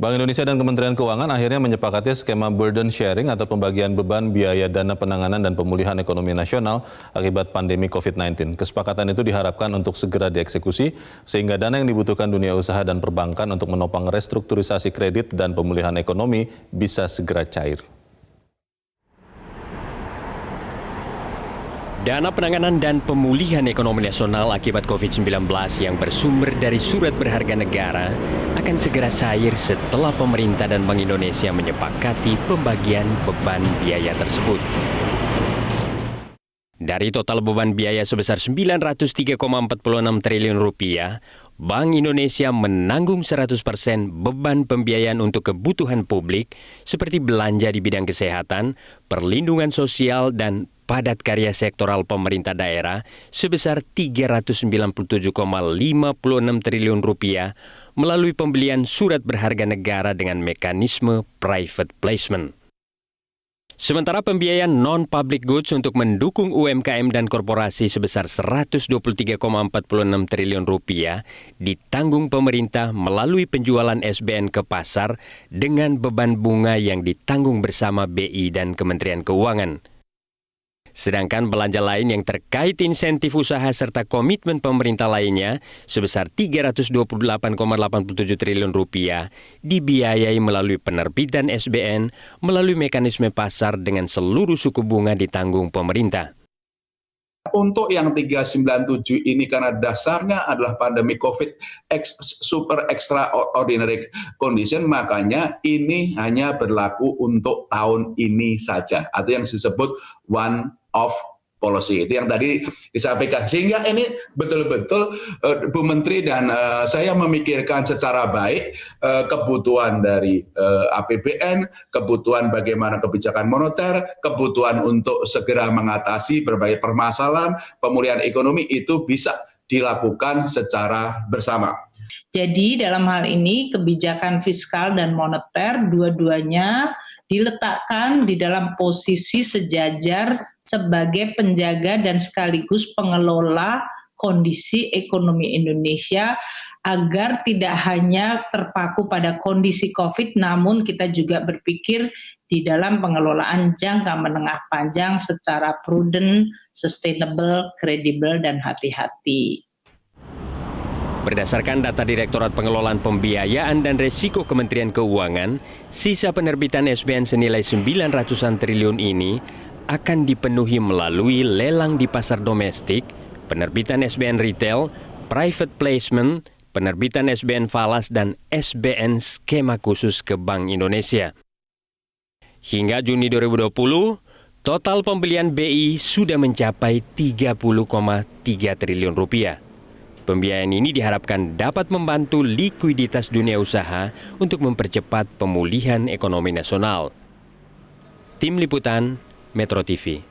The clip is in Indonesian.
Bank Indonesia dan Kementerian Keuangan akhirnya menyepakati skema burden sharing atau pembagian beban biaya dana penanganan dan pemulihan ekonomi nasional akibat pandemi COVID-19. Kesepakatan itu diharapkan untuk segera dieksekusi sehingga dana yang dibutuhkan dunia usaha dan perbankan untuk menopang restrukturisasi kredit dan pemulihan ekonomi bisa segera cair. Dana penanganan dan pemulihan ekonomi nasional akibat COVID-19 yang bersumber dari surat berharga negara akan segera cair setelah pemerintah dan Bank Indonesia menyepakati pembagian beban biaya tersebut. Dari total beban biaya sebesar Rp903,46 triliun, Bank Indonesia menanggung 100% beban pembiayaan untuk kebutuhan publik seperti belanja di bidang kesehatan, perlindungan sosial, dan padat karya sektoral pemerintah daerah sebesar Rp397,56 triliun melalui pembelian surat berharga negara dengan mekanisme private placement. Sementara pembiayaan non-public goods untuk mendukung UMKM dan korporasi sebesar Rp123,46 triliun ditanggung pemerintah melalui penjualan SBN ke pasar dengan beban bunga yang ditanggung bersama BI dan Kementerian Keuangan. Sedangkan belanja lain yang terkait insentif usaha serta komitmen pemerintah lainnya sebesar Rp328,87 triliun dibiayai melalui penerbitan SBN melalui mekanisme pasar dengan seluruh suku bunga ditanggung pemerintah. Untuk yang 397 ini karena dasarnya adalah pandemi COVID super extraordinary condition, makanya ini hanya berlaku untuk tahun ini saja atau yang disebut one off policy. Itu yang tadi disampaikan. Sehingga ini betul-betul Bu Menteri dan saya memikirkan secara baik kebutuhan dari APBN, kebutuhan bagaimana kebijakan moneter, kebutuhan untuk segera mengatasi berbagai permasalahan, pemulihan ekonomi itu bisa dilakukan secara bersama. Jadi dalam hal ini kebijakan fiskal dan moneter dua-duanya diletakkan di dalam posisi sejajar sebagai penjaga dan sekaligus pengelola kondisi ekonomi Indonesia agar tidak hanya terpaku pada kondisi COVID, namun kita juga berpikir di dalam pengelolaan jangka menengah panjang secara prudent, sustainable, kredibel, dan hati-hati. Berdasarkan data Direktorat Pengelolaan Pembiayaan dan Resiko Kementerian Keuangan, sisa penerbitan SBN senilai 900-an triliun ini akan dipenuhi melalui lelang di pasar domestik, penerbitan SBN retail, private placement, penerbitan SBN falas, dan SBN skema khusus ke Bank Indonesia. Hingga Juni 2020, total pembelian BI sudah mencapai Rp30,3 triliun. Pembiayaan ini diharapkan dapat membantu likuiditas dunia usaha untuk mempercepat pemulihan ekonomi nasional. Tim Liputan, Metro TV.